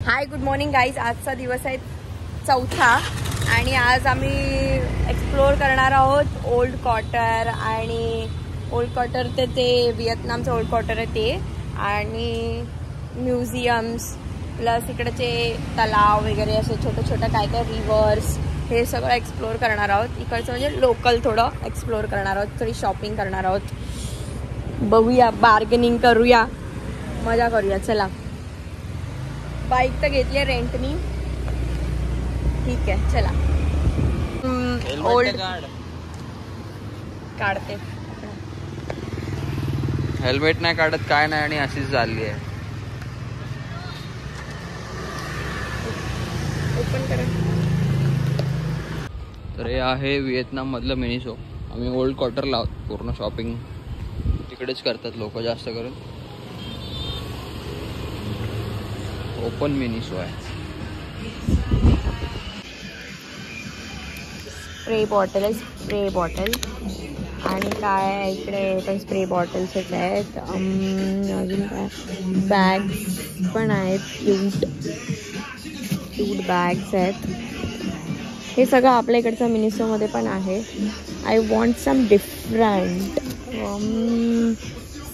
Hi good morning guys. आजचा दिवस आहे चौथा आणि आज आम्ही एक्सप्लोर करणार आहोत ओल्ड क्वार्टर. आणि ओल्ड क्वार्टर ते व्हिएतनामचं ओल्ड क्वार्टर आहे ते, आणि म्युझियम्स प्लस इकडचे तलाव वगैरे असे छोटे छोटे काय काय रिव्हर्स, हे सगळं एक्सप्लोर करणार आहोत. इकडचं म्हणजे लोकल थोडं एक्सप्लोर करणार आहोत, थोडी शॉपिंग करणार आहोत. बघूया, बार्गेनिंग करूया, मजा करूया. चला, बाईक तर घेतली रेंटनी. ठीक आहे, चला. ओल्ड काढते, हेल्मेट नाही काढत, काय नाही, आणि अशीच झाली आहे. ओपन करा. तर हे आहे व्हिएतनाम मधलं मिनिसो. आम्ही ओल्ड क्वार्टरला आहोत. पूर्ण शॉपिंग तिकडेच करतात लोक जास्त करून. ओपन मिनिसो आहे. स्प्रे बॉटल आहे, स्प्रे बॉटल. आणि काय इकडे पण स्प्रे बॉटल्स आहेत. अजून काय बॅग्स पण आहेत, क्यूट बॅग्स आहेत. हे सगळं आपल्या इकडचं मिनिसोमध्ये पण आहे. I want some different.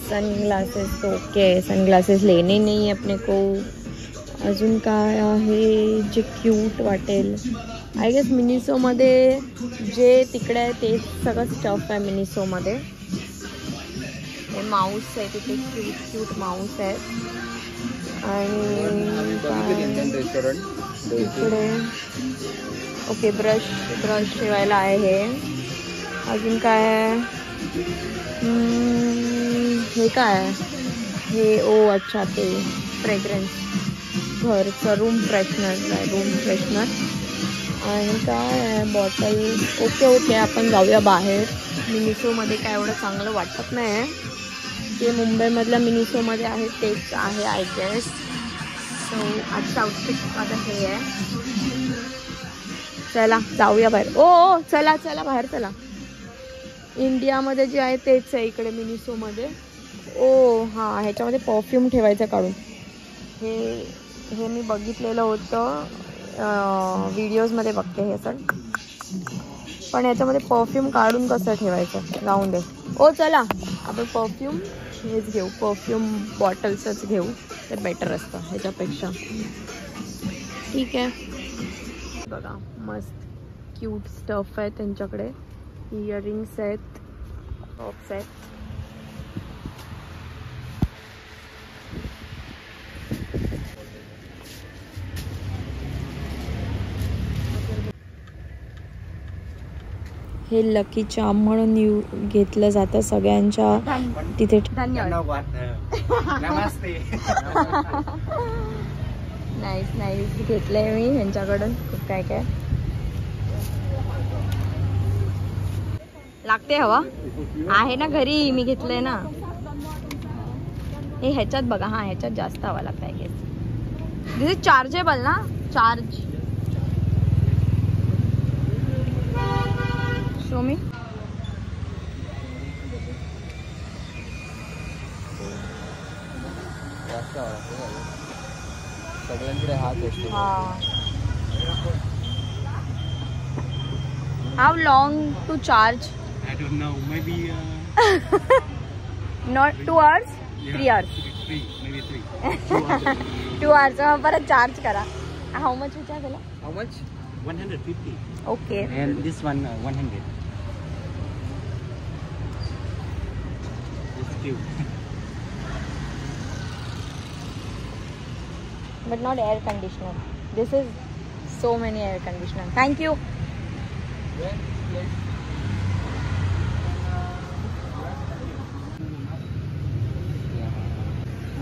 Sunglasses, okay, sunglasses लेने नहीं अपने को. अजून काय आहे जे क्यूट वाटेल. आय गेस मिनिसोमध्ये जे तिकडे आहे ते सगळं स्टफ आहे मिनिसोमध्ये. हे माऊस आहे तिथे, क्यूट माऊस आहे. आणि इकडे ओके ब्रश ठेवायला आहे. हे अजून काय आहे? हे काय आहे? हे ओ अच्छा, ते फ्रेग्रन्स, घरचं रूम फ्रेशनर. आणि काय आहे? बॉटल. ओके, आपण जाऊया बाहेर. मिनिसोमध्ये काय एवढं चांगलं वाटत नाही आहे. ते मुंबईमधल्या मिनिसोमध्ये आहे तेच आहे आय गेस. सो आजचं आउटफिट आता हे आहे. चला जाऊया बाहेर. ओ चला बाहेर चला. इंडियामध्ये जे आहे तेच आहे इकडे मिनिसोमध्ये. ओ हां, ह्याच्यामध्ये परफ्यूम ठेवायचं काढून. हे मी बघितलेलं होतं, व्हिडिओजमध्ये बघते हे सर. पण याच्यामध्ये परफ्यूम काढून कसं ठेवायचं, जाऊन दे. ओ चला, आपण परफ्यूम हेच घेऊ, परफ्यूम बॉटल्सच घेऊ, ते बेटर असतं ह्याच्यापेक्षा. ठीक आहे, बघा मस्त क्यूट स्टफ आहे त्यांच्याकडे. इयरिंग्स आहेत, टॉप्स आहेत. हे लकी चार्म म्हणून घेतलं जातं सगळ्यांच्या तिथे. धन्यवाद. नाईस घेतलंय मी ह्यांच्याकडून खूप काय काय. लागते हवा आहे ना घरी, मी घेतलंय ना. हे ह्याच्यात बघा, हा ह्याच्यात जास्त हवा लागत आहे. दिस इज चार्जेबल ना, चार्ज. Show me. सगळ्यांकडे हाच असतो. How long to charge? I don't know, maybe not 2 hours, 3 hours. maybe 3. 2 hours. परत चार्ज करा. हाऊ मच विचार केला? How much? 150. Okay. And this one 100. It's cute. But not air conditioner. This is so many air conditioner. Thank you.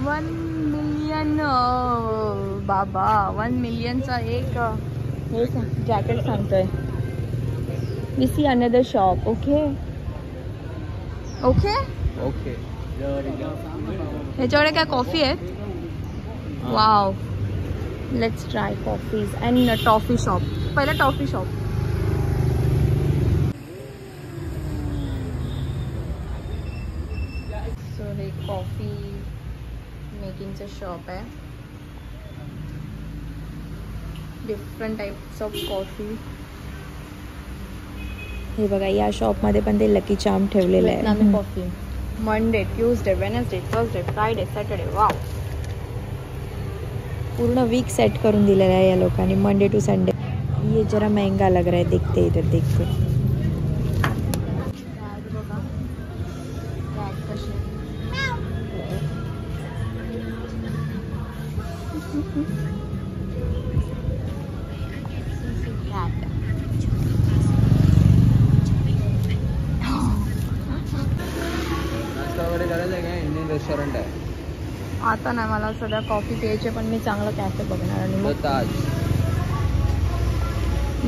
$1 million. बाबा 1 मिलियनचा एक हे jacket सांगतोय. We see another shop. Okay. ह्याच्याकडे काय कॉफी आहेत? Wow, let's try coffees and toffee shop. पहिलं toffee shop. So हे coffee मेकिंगचं shop आहे. Different types of coffee. हे बघा या शॉपमध्ये पण ते लकी चार्म ठेवलेलं आहे. Coffee Monday, Tuesday, Wednesday, Thursday, Friday, Saturday. Wow. पूर्ण वीक सेट करून दिलेला आहे या लोकांनी, मंडे टू संडे. ये जरा महंगा लग रहा है देखते इधर देखते. नाश्ता वगैरे करायचं आहे का? इंडियन रेस्टॉरंट आहे आता नाही, मला सध्या कॉफी प्यायची, पण मी चांगलं कॅफे बघणार आणि मग ताज.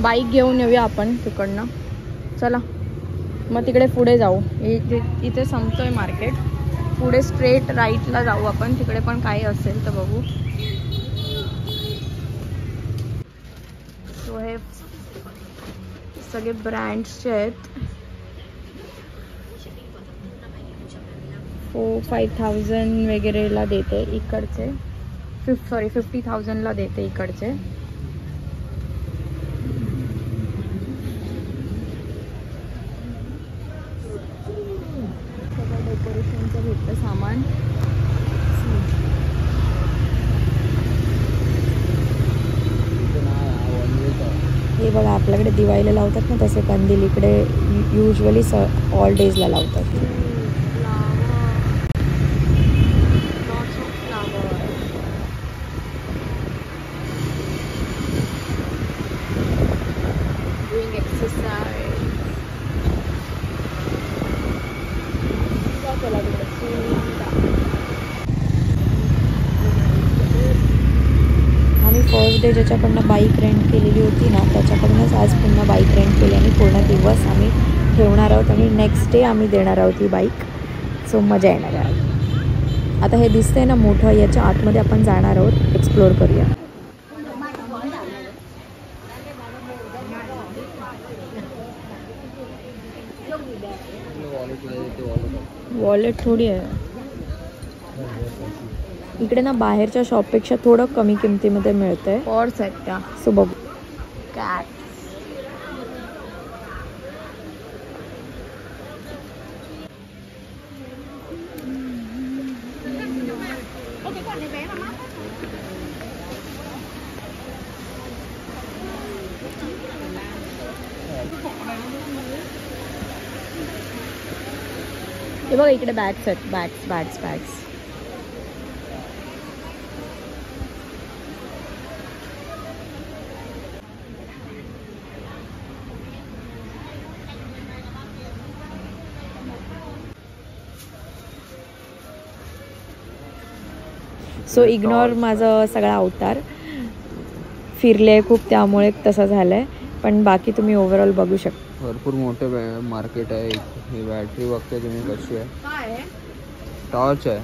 बाईक घेऊन येऊया आपण तिकडनं. चला मग तिकडे पुढे जाऊ. इथे संपतोय मार्केट. पुढे स्ट्रेट राईटला जाऊ आपण, तिकडे पण काही असेल तर बघू. सो हे सगळे ब्रँड्सचे आहेत. 4-5,000 वगैरेला देते इकडचे. 50,000ला देते इकडचे. सगळं डेकोरेशनचं भेटतं सामान. हे बघा आपल्याकडे दिवाळीला लावतात ना तसे कंदील इकडे युजली ऑल डेजला लावतात. फर्स्ट डे ज्याच्याकडनं बाईक रेंट केलेली होती ना त्याच्याकडूनच आज पुन्हा बाईक रेंट केली आणि पूर्ण दिवस आम्ही ठेवणार आहोत आणि नेक्स्ट डे आम्ही देणार आहोत ही बाईक. सो मजा येणार आहे. आता हे दिसतंय ना मोठं, याच्या आतमध्ये आपण जाणार आहोत, एक्सप्लोर करूया. वॉलेट थोडी आहे इकडे ना, बाहेरच्या शॉपपेक्षा थोडं कमी किमतीमध्ये मिळतंय. पर्स आहेत त्या. सो बघू. कॅट हे बघा इकडे बॅग्स आहेत. बॅग्स. सो इग्नोर माझं सगळा अवतार. फिरले खूप त्यामुळे तसं झालंय, पण बाकी तुम्ही ओव्हरऑल बघू शकता. भरपूर मोठं मार्केट आहे. ही बॅटरी बघते तुम्ही कशी आहे. काय आहे? टॉर्च आहे.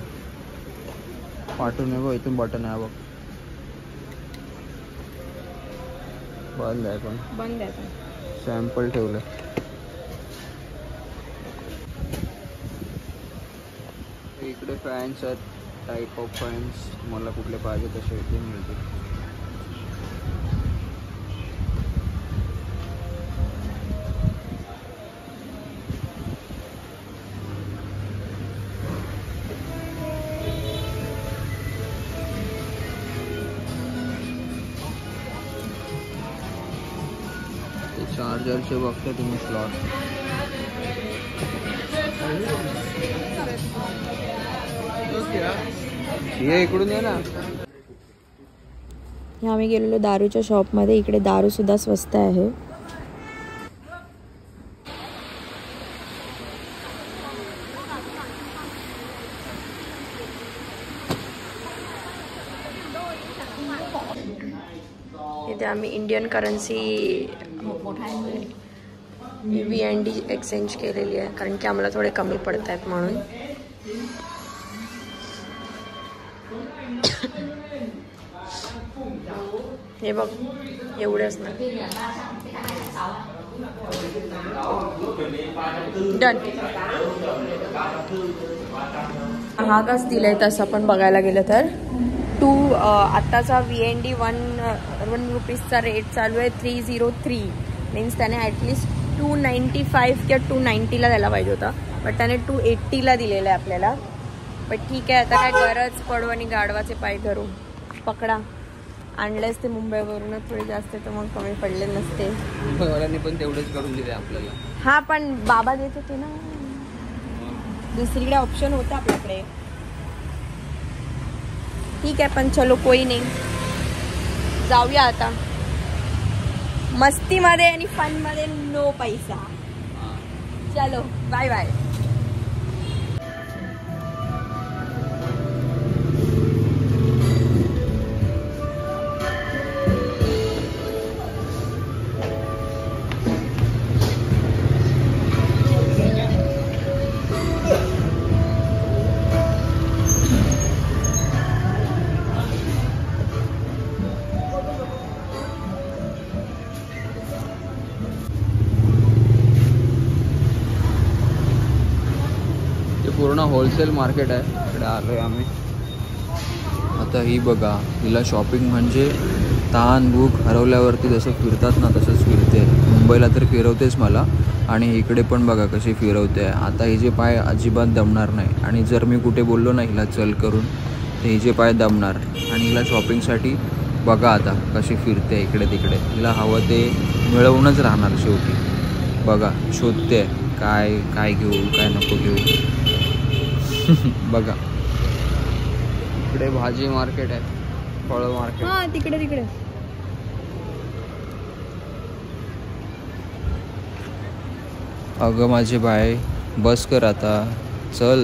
पाठवून आहे बघ, इथून बटन आहे बघ. बंद आहे पण. बंद आहे. सॅम्पल ठेवलं. इकडे फॅन्स आहेत. टाईप ऑफ फॅन्स मला कुठले पाहिजे तसे इथे मिळतील. चार्जरचे बघता तुम्ही स्लॉट. ये इकडून ये ना. आम्ही गेलेलो दारूच्या शॉपमध्ये. इकडे दारू सुद्धा स्वस्त आहे. इथे आम्ही इंडियन करन्सी VND एक्सचेंज केलेली आहे, कारण की आम्हाला थोडे कमी पडत आहेत म्हणून. हे बघ एवढे असणार. डन. महागच दिलंय तसं पण बघायला गेलं तर. आत्ताचा VND 1 रुपीजचा रेट चालू आहे 303. मीन्स त्याने ॲटलिस्ट 295 किंवा 290ला द्यायला पाहिजे होता, बट त्याने 280ला दिलेलं आहे आपल्याला. पण ठीक आहे, आता काय गरज पडू आणि गाढवाचे पाय धरू. पकडा. आणलेच ते मुंबईवरूनच थोडे जास्त, तर मग कमी पडले नसते. मुंबईवाल्यांनी पण तेवढेच करून दिले आपल्याला. हा, पण बाबा देत होते ना, दुसरीकडे ऑप्शन होतं आपल्याकडे. ठीक आहे, पण चलो कोई नाही, जाऊया आता. मस्तीमध्ये आणि फनमध्ये नो पैसा. चलो बाय बाय. पूर्ण होलसेल मार्केट आहे, इकडे आलोय आम्ही. आता ही बघा, हिला शॉपिंग म्हणजे तहान भूक हरवल्यावरती जसं फिरतात ना तसंच फिरते. मुंबईला तर फिरवतेच मला, आणि इकडे पण बघा कशी फिरवते. आता हिचे पाय अजिबात दमणार नाही, आणि जर मी कुठे बोललो ना हिला चल करून, तर हिचे पाय दमणार. आणि हिला शॉपिंगसाठी बघा आता कशी फिरते इकडे तिकडे. हिला हवं ते मिळवूनच राहणार शेवटी. बघा, शोधते काय काय घेऊ काय नको घेऊ. बघा, इकडे भाजी मार्केट आहे, फळ मार्केट. हा, तिकडे तिकडे. अगं माझे बाय, बस कर आता, चल.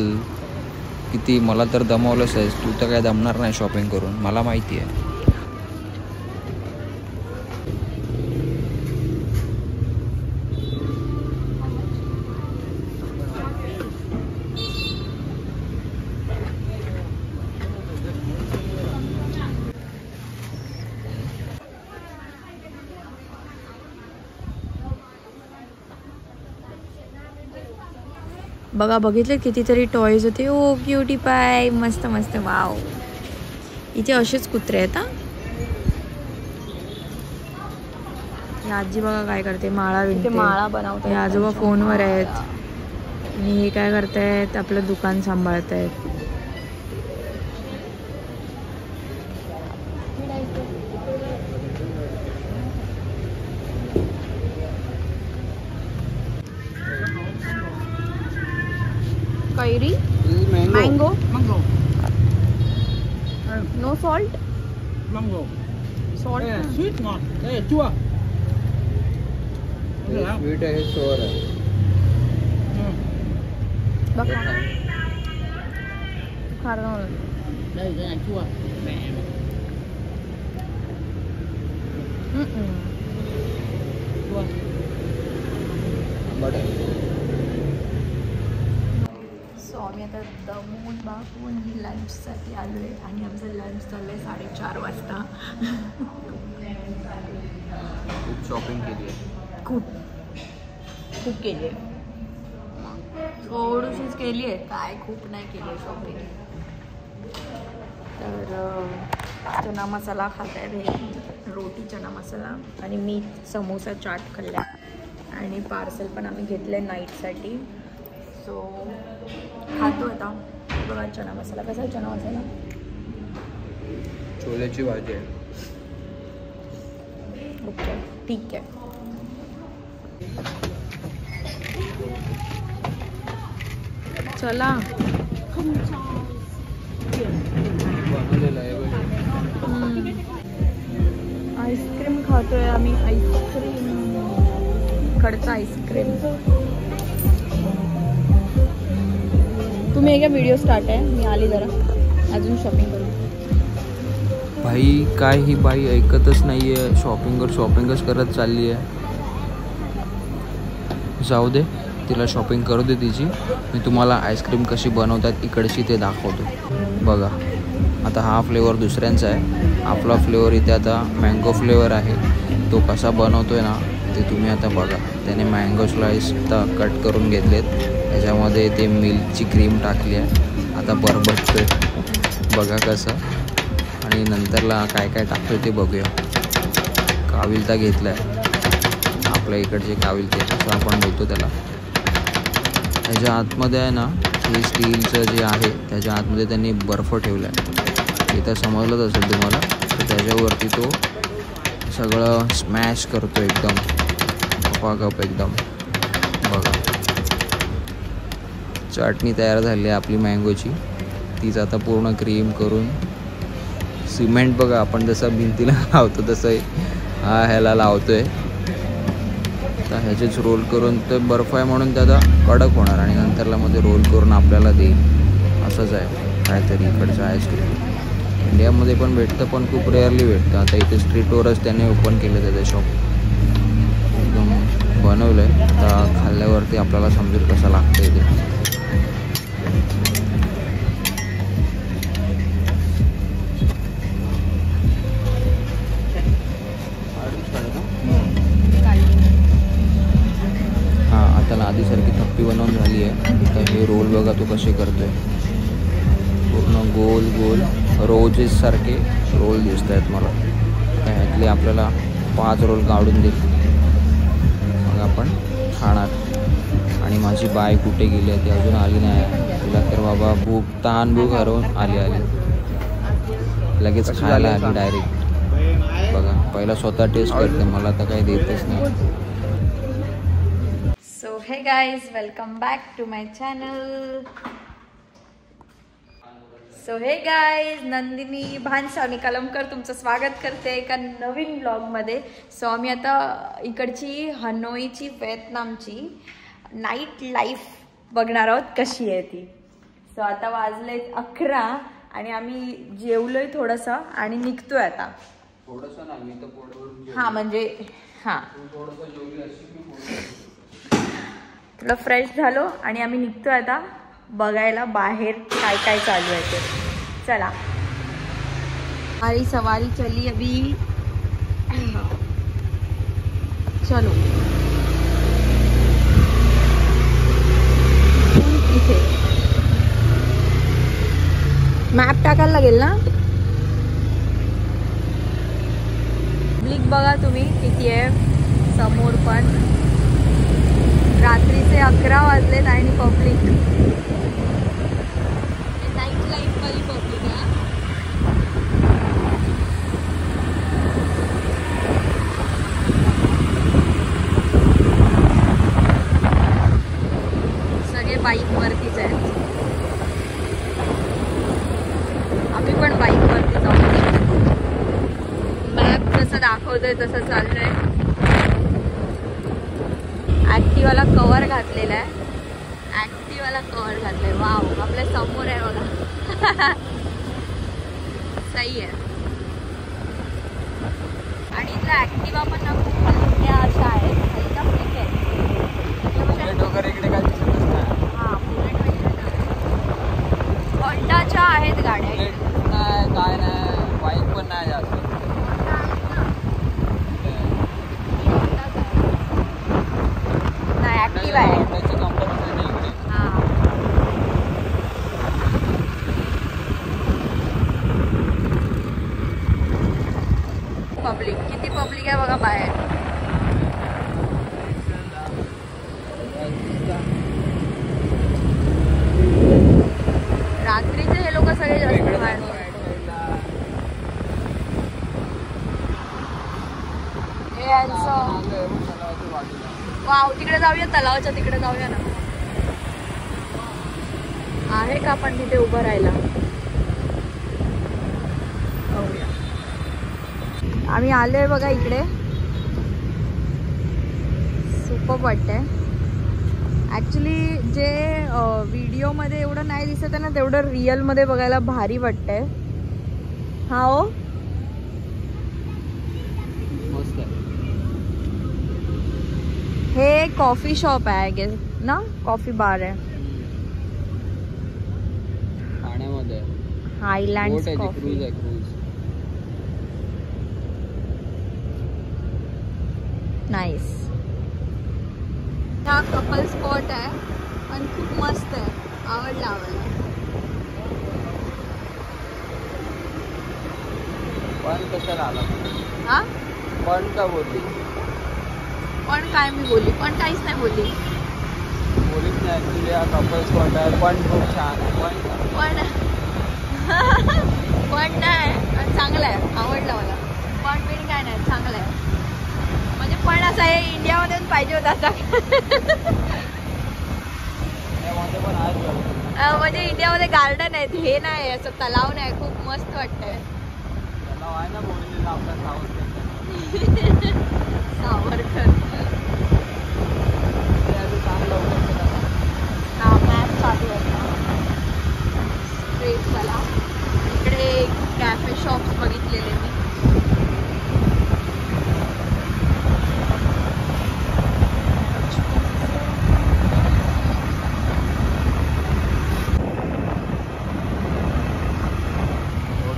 किती मला तर दमवलंच आहेस तू, तर काय दमणार नाही शॉपिंग करून, मला माहिती आहे. बघा, बघितले कितीतरी टॉयज होते. ओ क्युटी पाय, मस्त मस्त. वाव, इथे असेच कुत्रे आहेत. हा, आजी बघा काय करते, माळा विणते. माळा बनवते. आजोबा फोनवर आहेत, आणि हे काय करतायत, आपलं दुकान सांभाळतायत. कैरी, mango, no salt. Mango. Salt Sweet ngọt. Đây là chua. Sweet आहे, सोअर आहे. बघा, खारं. Đây cái này chua. Chua. So आम्ही आता दमून बागून लंचसाठी आलो आहे, आणि आमचं लंच चाललं आहे 4:30 वाजता. खूप शॉपिंग केली आहे, खूप खूप केली आहे. थोडीशीच केली आहे, काय खूप नाही केली आहे शॉपिंग. तर चना मसाला खात आहे, रोटी चना मसाला, आणि मी समोसा चाट खाल्ला, आणि पार्सल पण आम्ही घेतलं आहे नाईटसाठी. सो खातो आता. बघा चना मसाला कसा आहे. चना मसाला छोल्याची भाजी आहे. ओके, ठीक आहे. चला. बनवलेलं आहे. आईस्क्रीम खातोय आम्ही. आईस्क्रीम, कडचा आईस्क्रीम. तुम्ही एक व्हिडिओ स्टार्ट आहे, मी आली जरा अजून शॉपिंग करू. भाई काय ही बाई ऐकतच नाही आहे, शॉपिंगच करत चालली आहे. जाऊ दे, तिला शॉपिंग करू दे तिची. मी तुम्हाला आईस्क्रीम कशी बनवतात इकडची ते दाखवतो. बघा, आता हा फ्लेवर दुसऱ्यांचा आहे, आपला फ्लेवर इथे आता मँगो फ्लेवर आहे. तो कसा बनवतोय ना ते तुम्ही आता बघा. त्याने मँगो स्लाइस कट करून घेतलेत, त्याच्यामध्ये ते मिल्कची क्रीम टाकली आहे. आता बरबटतोय बघा कसं, आणि आणि नंतरला काय काय टाकतो ते बघूया. काविलता घेतला आहे, आपल्या इकडचे काविलते असं आपण बोलतो त्याला. त्याच्या आतमध्ये आहे ना, हे स्टीलचं जे आहे त्याच्या आतमध्ये त्यांनी बर्फ ठेवला आहे. इथं समजलंच असेल तुम्हाला. तर त्याच्यावरती तो सगळं स्मॅश करतो एकदम गपागप एकदम. बघा, चटणी तयार झाली आहे आपली मँगोची. तीच आता पूर्ण क्रीम करून सिमेंट बघा आपण जसं भिंतीला लावतो तसं हा ह्याला लावतोय. तर ह्याचेच रोल करून ते बर्फ आहे म्हणून त्याचा कडक होणार आणि नंतरला मध्ये रोल करून आपल्याला देईल. असंच आहे काहीतरी इकडचं आईस्क्रीम. इंडियामध्ये पण भेटतं पण खूप रेअरली भेटतं. आता इथे स्ट्रीटवरच त्याने ओपन केलं त्याचं शॉप, एकदम बनवलं आहे. आता खाल्ल्यावरती आपल्याला समजेल कसं लागतं इथे. त्याला आधीसारखी थप्पी बनवून झाली आहे. तर हे रोल बघा तो कसे करतोय. पूर्ण गोल गोल रोजेस सारखे रोल दिसत आहेत मला. ह्यातले आपल्याला 5 रोल काढून देईल, मग आपण खाणार. आणि माझी बाय कुठे गेली आहे ती अजून आली नाही. तिला तर बाबा तहान भूक हरवून आली लगेच खायला आली डायरेक्ट. बघा, पहिला स्वतः टेस्ट करते, मला तर काही देतच नाही. So hey guys, welcome back to my channel. So hey guys, Nandini Bhansavani Kalamkar तुमचं स्वागत करते एका नवीन ब्लॉगमध्ये. सो आम्ही आता इकडची हनोईची व्हिएतनामची नाईट लाईफ बघणार आहोत कशी आहे ती. सो आता वाजले 11 आणि आम्ही जेवलोय थोडंसं आणि निघतोय आता. हां म्हणजे हां थोडं फ्रेश झालो आणि आम्ही निघतोय आता बघायला बाहेर काय काय चालू आहे ते. चला, हमारी सवारी चली अभी. चलो इथे मॅप टाकायला लागेल ना. पब्लिक बघा तुम्ही किती आहे समोर. पण रात्रीचे 11 वाजलेत आणि पब्लिक, नाईट लाईफ वाली पब्लिक आहे. सगळे बाईकवरतीच आहेत. आम्ही पण बाईकवरती जाऊ. मॅप जसं दाखवतोय तसं चाललंय. ऍक्टिवाला कव्हर घातलेला आहे. ऍक्टिवाला कव्हर घातलंय. वाव, आपल्या समोर आहे बघा. सही आहे. आणि इथल्या ऍक्टिवा पण ना खूप मोठ्या अशा आहेत. एकदम ठीक आहे. हां, बुलेट वगैरे होंडाच्या आहेत गाड्या. काय नाही, बाईक पण नाही जास्त. ऍक्टिवा आहे. पब्लिक किती पब्लिक आहे बघा बाहेर. रात्रीचे हे लोक सगळे जास्त बाहेर. हे यांचं वाव, तिकडे जाऊया, तलावाच्या तिकडे जाऊया ना. आहे का आपण तिथे उभं राहायला. आम्ही आलोय बघा इकडे. सुपर वाटतंय. ॲक्च्युली जे व्हिडिओमध्ये एवढं नाही दिसत आहे ना, तेवढं रिअलमध्ये बघायला भारी वाटतंय. हा हो, हे कॉफी शॉप आहे आय गेस ना, कॉफी बार आहे. ठाण्यामध्ये हायलँड्स कॉफी. नाईस. हा कपल स्पॉट आहे पण खूप मस्त आहे. आवडला. पण कशाला आला हा पण का बोलली पण काय मी बोलली पण काहीच नाही बोलली बोलीच नाही ऍक्च्युली हा कपल स्पॉट आहे पण खूप छान आहे पण पण नाही चांगलं आहे आवडलं मला पण बिन काय नाही चांगलं आहे म्हणजे पण असं आहे इंडियामध्ये पाहिजे होता असा पण आज म्हणजे इंडियामध्ये गार्डन आहेत हे नाही असं तलाव नाही खूप मस्त वाटतंय तलाव आहे ना बोललेला आपला सावरकर हा मॅप चालू होता स्ट्रेट वाला इकडे कॅफे शॉप्स बघितलेले मी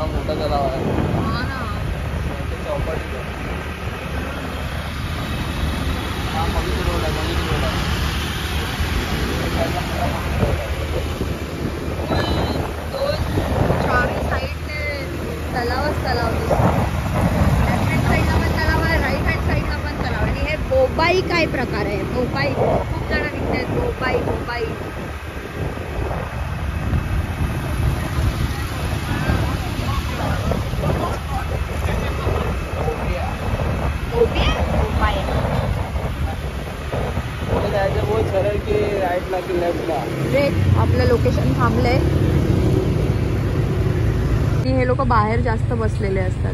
मोठा तलाव आहे हा ना चौपाटी हा मगीच रोड आहे चारही साईडने तलावच तलाव दिसतो लेफ्ट हँड साईडला पण तलाव आहे राईट हँड साईडला पण तलाव आणि हे बोबाई काय प्रकार आहे बोबाई खूप जण विकतात बोबाई बोबाई सरळ की राईटला की लेफ्टला रे आपलं लोकेशन थांबलंय आणि हे लोक बाहेर जास्त बसलेले असतात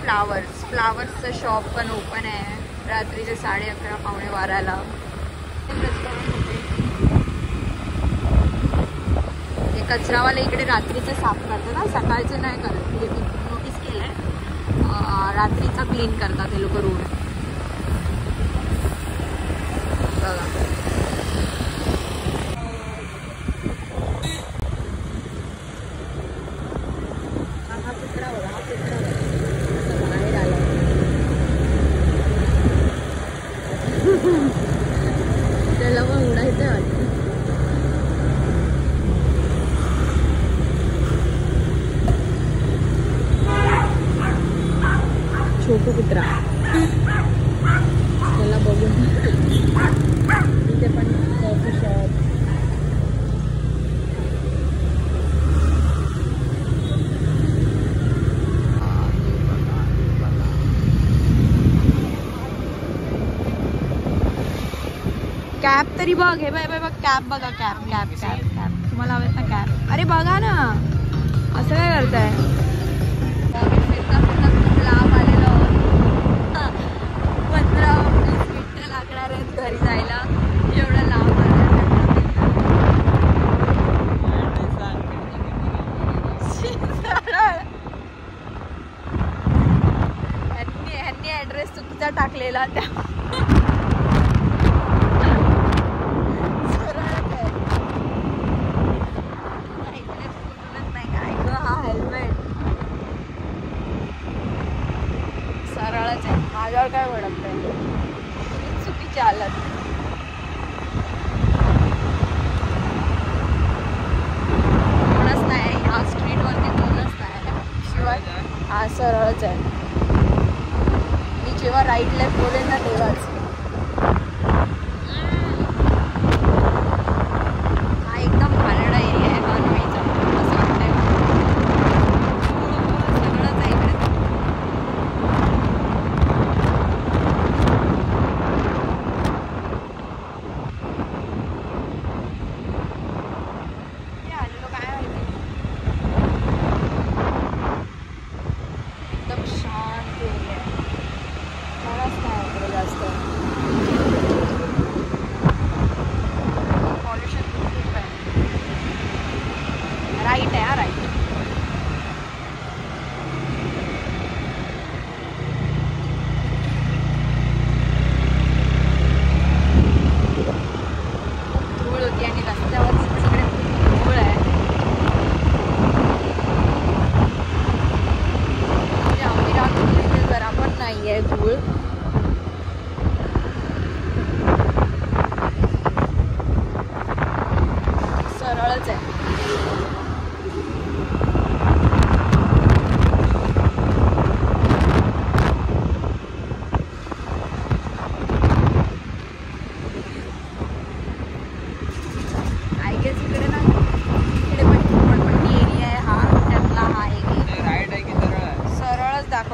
फ्लावर्सचं शॉप पण ओपन आहे रात्रीचे 11:30 पावणे 12ला हे कचरावाले इकडे रात्रीचं साफ करतात ना सकाळचं नाही करत म्हणजे मी नोटीस केलंय रात्रीचा क्लीन करतात हे लोक रोड बघा हा कुत्रा बघा हा कुत्रा बघा बाहेर आला त्याला पण उडायचं वाटतं छोटू कुत्रा त्याला बघून इथे पण कॉफी शॉप कॅब तरी बघ हे बाय बघ कॅब बघा कॅब कॅब कॅब कॅब तुम्हाला हवेत ना कॅब अरे बघा ना असं काय करताय फिरता फिरता खूप लांब आलेलो 15-20 मिनिटं लागणार आहेत घरी जायला एवढं लांब ह्यांनी ऍड्रेस चुकीचा टाकलेला त्या सरळच आहे माझ्यावर काय भडकतंय तुम्ही चुकीचे आलात कोणच नाही ह्या स्ट्रीटवरती कोणच नाही शिवाय हा सरळच आहे मी जेव्हा राईट लेफ्ट बोलेन ना तेव्हाच हा एकदम भानडा एरिया आहे कानवेचा असं वाटतंय सगळंच आहे इकडे एकदम शांत एरिया आहे कोणाच नाही इकडे जास्त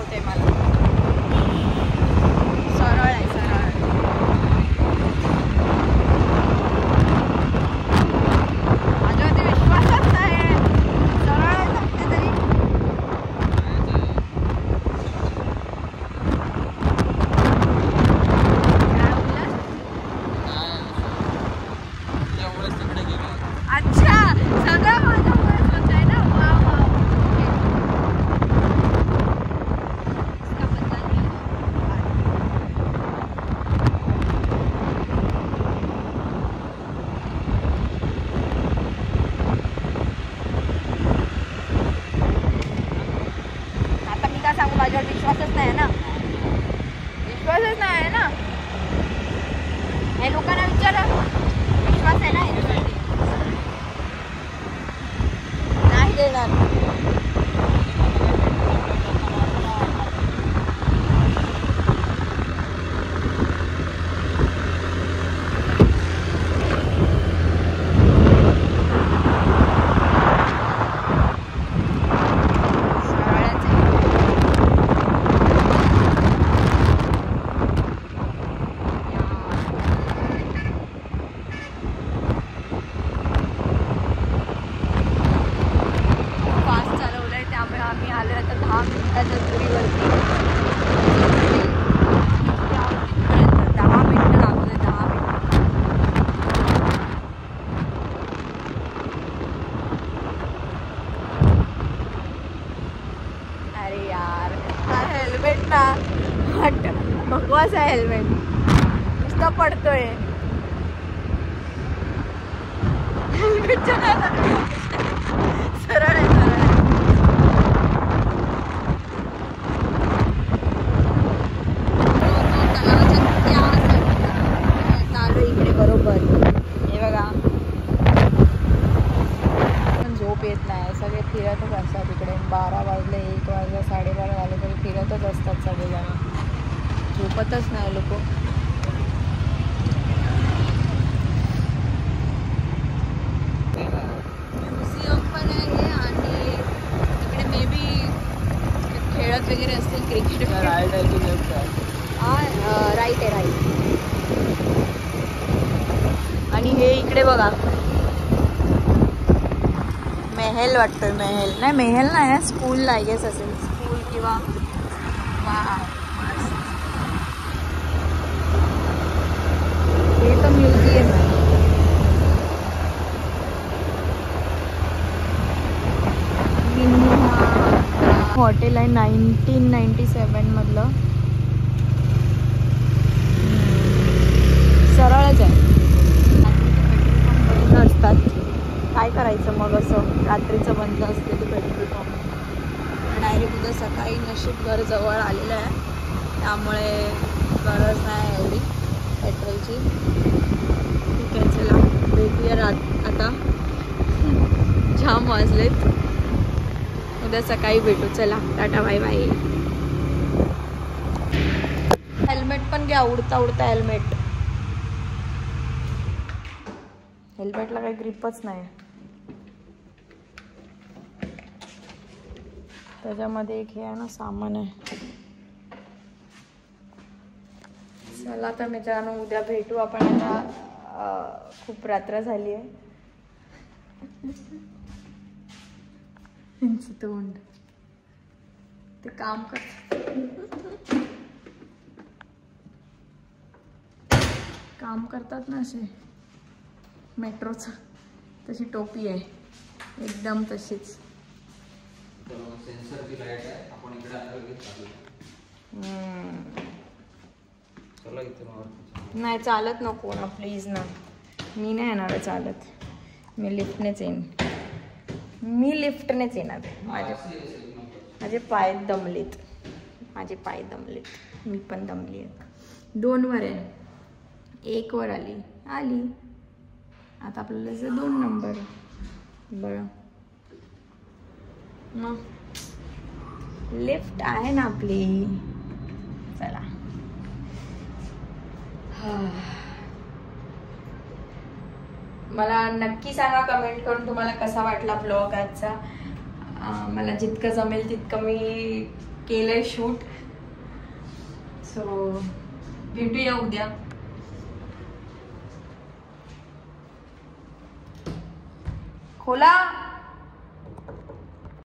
दाखवते मला. सरळ आहे सरळ. माझ्यावरती विश्वासच नाही. सरळ आहे सांगते तरी. अच्छा सगळं माझ्यामुळेच होत आहे ना. वा वा. आता मी काय सांगू, माझ्यावर विश्वासच नाही ना. विश्वासच नाही आहे ना. हे लोकांना विचारा, विश्वास आहे ना याच्यावरती. नाही देणार. आम्ही आलो आता 10 मिनिटाच्या दुरीवरती. 10 मिनिटं लागले. 10 मिनिटं. अरे यार हा हेल्मेट ना बकवास आहे. हेल्मेट नुसतं पडतोय. हेल्मेटच्या सरळ आहे सरळ. इकडे बरोबर हे बघा. पण झोप येत नाही. सगळे फिरतच असतात इकडे. 12 वाजले, 1 वाजले, 12:30 वाजले तरी फिरतच असतात सगळेजण. झोपतच नाही लोक. म्युझियम पण आहे आणि तिकडे मे बी खेळत वगैरे असतील क्रिकेट. राईट आहे की लेफ्ट आहे? राईट आहे राईट. आणि हे इकडे बघा महल वाटतोय. महल नाही, महल नाही, स्कूल आय गेस असेल. स्कूल किंवा हे तर म्युझियम आहे. हॉटेल आहे 1997 मधलं. सरळच आहे. बंद असतात. काय करायचं मग असं रात्रीचं बंद असते ते पेट्रोल पंप. डायरेक्ट उद्या सकाळी नशीब घर जवळ आलेलं आहे त्यामुळे गरज नाही एवढी पेट्रोलची. ठीक आहे चला भेटूया आता. जाम वाजलेत. उद्या सकाळी भेटू. चला टाटा बाय बाय. हेल्मेट पण घ्या. उडता उडता हेल्मेट. हेल्मेटला काही ग्रिपच नाही. त्याच्यामध्ये एक हे आहे ना सामान आहे. चला तर मित्रांनो उद्या भेटू आपण. आता खूप रात्र झाली आहे. तोंड ते काम करतात ना असे मेट्रोचं. तशी टोपी आहे एकदम तशीच. नाही चालत नको ना प्लीज ना. मी नाही येणार चालत. मी लिफ्टनेच येईन. येणार. माझे पाय दमलेत. मी पण दमली आहे. 2 वर आहे. 1 वर आली. आता आपल्याला 2 नंबर. बरं मग लिफ्ट आहे ना आपली. चला मला नक्की सांगा कमेंट करून तुम्हाला कसा वाटला ब्लॉग आजचा. मला जितकं जमेल तितकं मी केलंय शूट. सो भेटूया उद्या. खोला.